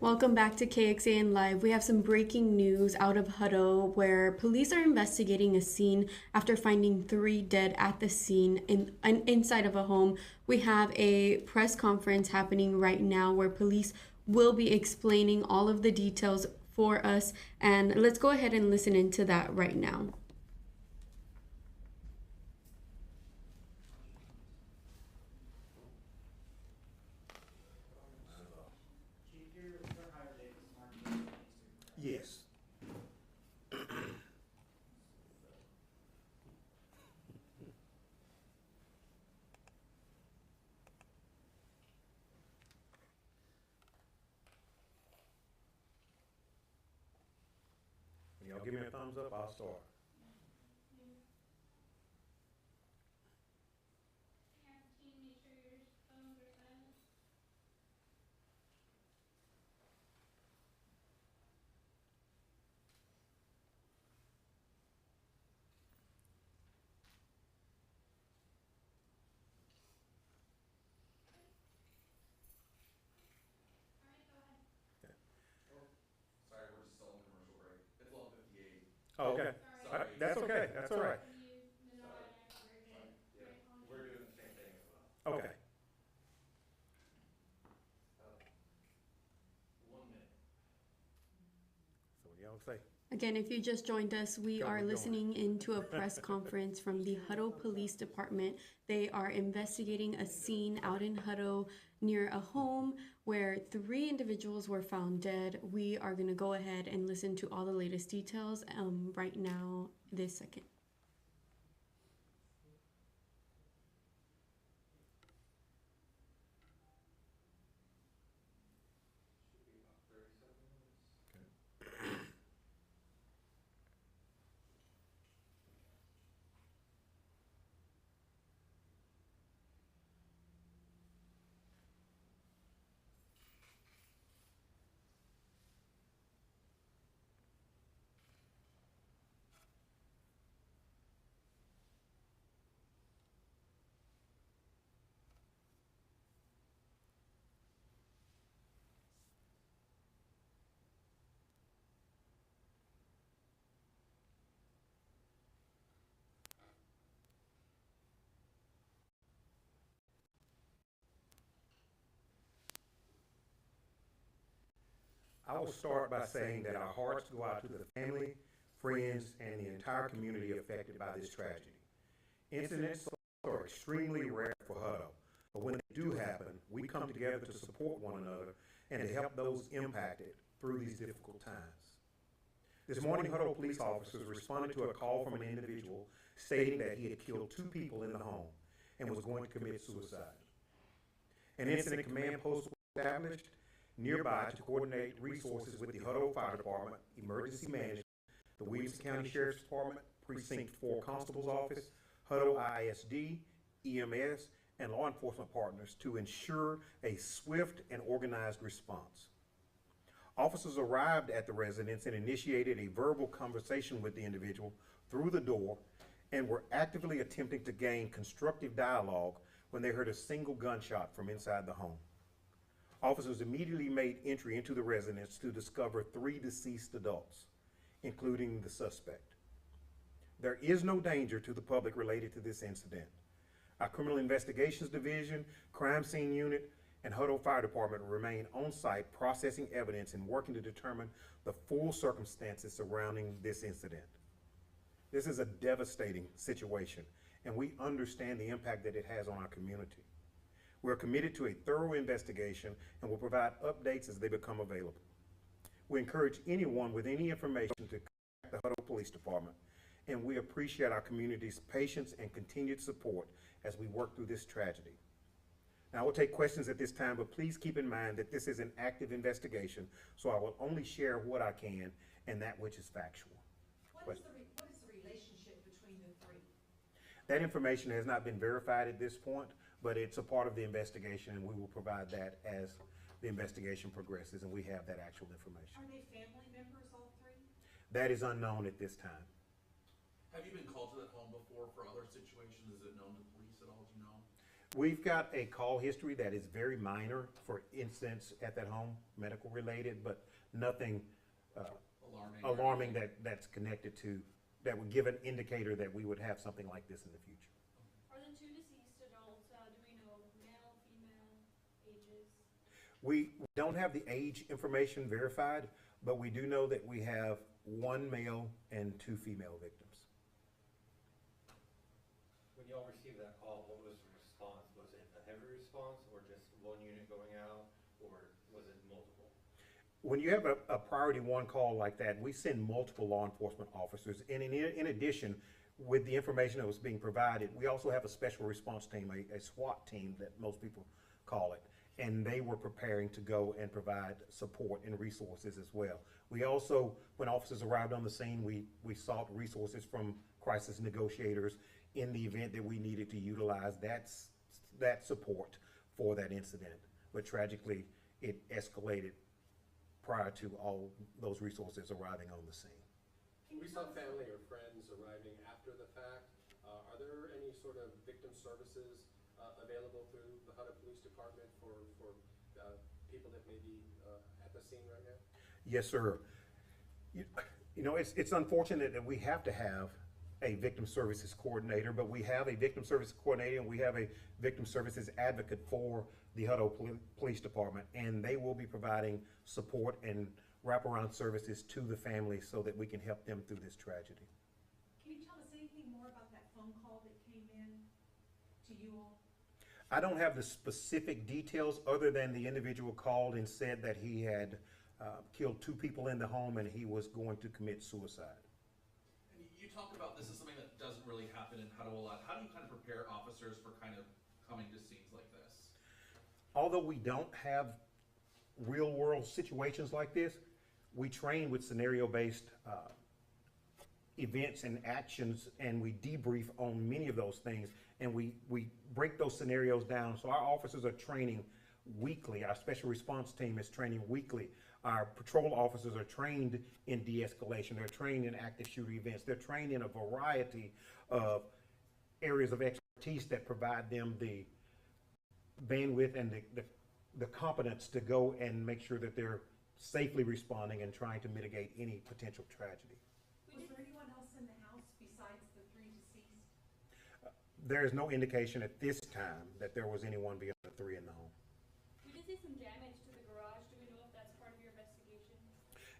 Welcome back to KXAN Live. We have some breaking news out of Hutto where police are investigating a scene after finding three dead at the scene inside of a home. We have a press conference happening right now where police will be explaining all of the details for us. And let's go ahead and listen into that right now. Yes. Y'all give me a thumbs up, I'll start. Sorry, we're just still in commercial break. It's 11:58. Oh, okay. That's okay, that's all right. Yeah, we're doing the same thing as well. Okay. 1 minute. So what y'all say? Again, if you just joined us, we Go, are we're going. listening into a press conference from the Hutto Police Department. They are investigating a scene out in Hutto near a home where three individuals were found dead. We are going to go ahead and listen to all the latest details right now, this second. Should be about 37 minutes. I will start by saying that our hearts go out to the family, friends, and the entire community affected by this tragedy. Incidents are extremely rare for Hutto, but when they do happen, we come together to support one another and to help those impacted through these difficult times. This morning, Hutto police officers responded to a call from an individual stating that he had killed two people in the home and was going to commit suicide. An incident command post was established nearby to coordinate resources with the Hutto Fire Department, Emergency Management, the Williamson County Sheriff's Department, Precinct 4 Constable's Office, Hutto ISD, EMS, and law enforcement partners to ensure a swift and organized response. Officers arrived at the residence and initiated a verbal conversation with the individual through the door and were actively attempting to gain constructive dialogue when they heard a single gunshot from inside the home. Officers immediately made entry into the residence to discover three deceased adults, including the suspect. There is no danger to the public related to this incident. Our Criminal Investigations Division, Crime Scene Unit, and Hutto Fire Department remain on site processing evidence and working to determine the full circumstances surrounding this incident. This is a devastating situation, and we understand the impact that it has on our community. We're committed to a thorough investigation and will provide updates as they become available. We encourage anyone with any information to contact the Hutto Police Department, and we appreciate our community's patience and continued support as we work through this tragedy. Now, I will take questions at this time, but please keep in mind that this is an active investigation, so I will only share what I can and that which is factual. What is the relationship between the three? That information has not been verified at this point, but it's a part of the investigation, and we will provide that as the investigation progresses and we have that actual information. Are they family members, all three? That is unknown at this time. Have you been called to that home before for other situations? Is it known to police at all? Do you know? We've got a call history that is very minor for incidents at that home, medical related, but nothing Alarming. alarming that's connected to, that would give an indicator that we would have something like this in the future. Are the two deceased adults, do we know male, female, ages? We don't have the age information verified, but we do know that we have one male and two female victims. When y'all received that call, what was the response? Was it a heavy response or just one unit going out, or was it multiple? When you have a priority one call like that, we send multiple law enforcement officers. And in addition, with the information that was being provided, we also have a special response team, a SWAT team that most people call it. And they were preparing to go and provide support and resources as well. We also, when officers arrived on the scene, we sought resources from crisis negotiators in the event that we needed to utilize that support for that incident. But tragically, it escalated prior to all those resources arriving on the scene. We saw family or friends arriving after the fact. Are there any sort of victim services available through the Hutto Police Department for people that may be at the scene right now? Yes, sir. You know, it's unfortunate that we have to have a victim services coordinator, but we have a victim services coordinator and we have a victim services advocate for the Hutto Police Department, and they will be providing support and wraparound services to the families so that we can help them through this tragedy. Can you tell us anything more about that phone call that came in to you all? I don't have the specific details other than the individual called and said that he had killed two people in the home and he was going to commit suicide. And you talk about this as something that doesn't really happen in Hutto a lot. How do you kind of prepare officers for kind of coming to scenes like this? Although we don't have real world situations like this, we train with scenario-based events and actions, and we debrief on many of those things, and we break those scenarios down. So our officers are training weekly. Our special response team is training weekly. Our patrol officers are trained in de-escalation. They're trained in active shooter events. They're trained in a variety of areas of expertise that provide them the bandwidth and the competence to go and make sure that they're safely responding and trying to mitigate any potential tragedy. Was there anyone else in the house besides the three deceased? There is no indication at this time that there was anyone beyond the three in the home. We did see some damage to the garage. Do we know if that's part of your investigation?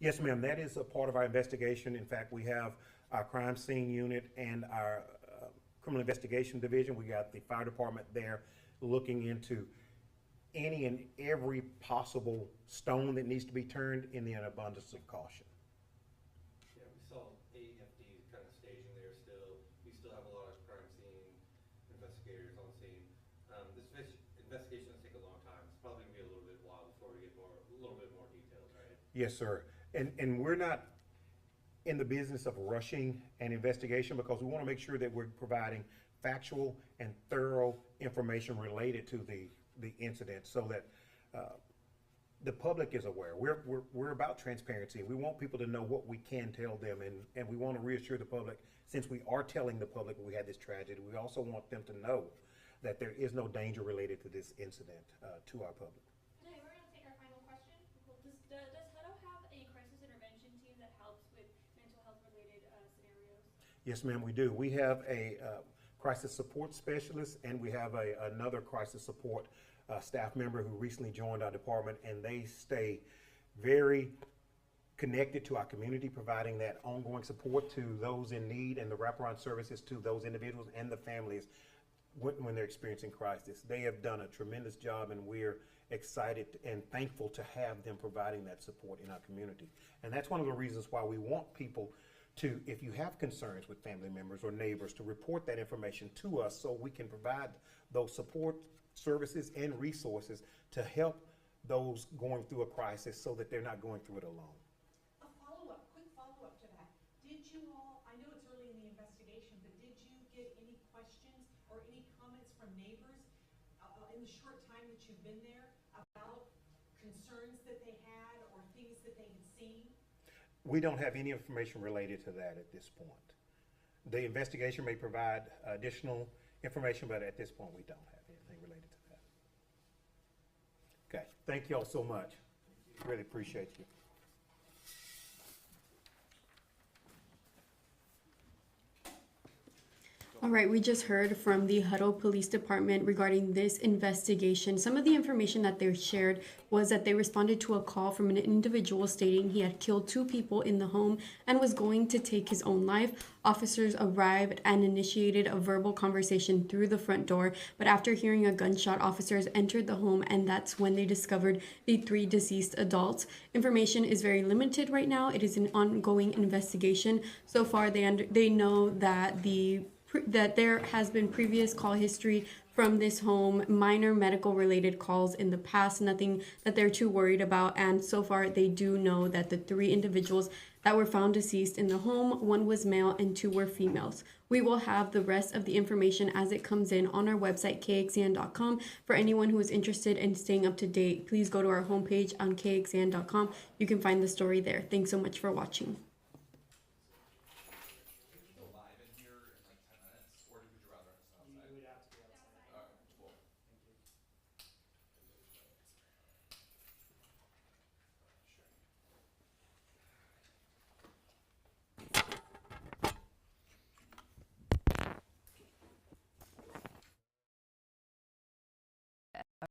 Yes, ma'am, that is a part of our investigation. In fact, we have our crime scene unit and our criminal investigation division. We got the fire department there looking into any and every possible stone that needs to be turned in the abundance of caution. Yeah, we saw AFDs kind of staging there still. We still have a lot of crime scene investigators on scene. This investigation will take a long time. It's probably gonna be a little bit while before we get a little bit more details, right? Yes, sir. And we're not in the business of rushing an investigation because we want to make sure that we're providing factual and thorough information related to the incident so that the public is aware. We're about transparency. We want people to know what we can tell them, and we want to reassure the public, since we are telling the public we had this tragedy, we also want them to know that there is no danger related to this incident to our public. Okay, we're gonna take our final question. Cool. Does Hutto have a crisis intervention team that helps with mental health related scenarios? Yes, ma'am, we do. We have a crisis support specialist, and we have another crisis support staff member who recently joined our department, and they stay very connected to our community, providing that ongoing support to those in need and the wraparound services to those individuals and the families when they're experiencing crisis. They have done a tremendous job, and we're excited and thankful to have them providing that support in our community. And that's one of the reasons why we want people to, if you have concerns with family members or neighbors, to report that information to us so we can provide those support services and resources to help those going through a crisis so that they're not going through it alone. A follow-up, quick follow-up to that. Did you all, I know it's early in the investigation, but did you get any questions or any comments from neighbors in the short time that you've been there about concerns that they had or things that they had seen? We don't have any information related to that at this point. The investigation may provide additional information, but at this point, we don't have anything related to that. Okay, thank y'all so much. Really appreciate you. All right, we just heard from the Hutto Police Department regarding this investigation. Some of the information that they shared was that they responded to a call from an individual stating he had killed 2 people in the home and was going to take his own life. Officers arrived and initiated a verbal conversation through the front door, but after hearing a gunshot, officers entered the home, and that's when they discovered the 3 deceased adults. Information is very limited right now. It is an ongoing investigation. So far, they know that that there has been previous call history from this home, minor medical related calls in the past, nothing that they're too worried about. And so far, they do know that the 3 individuals that were found deceased in the home, 1 was male and 2 were females. We will have the rest of the information as it comes in on our website, kxan.com. For anyone who is interested in staying up to date, please go to our homepage on kxan.com. You can find the story there. Thanks so much for watching.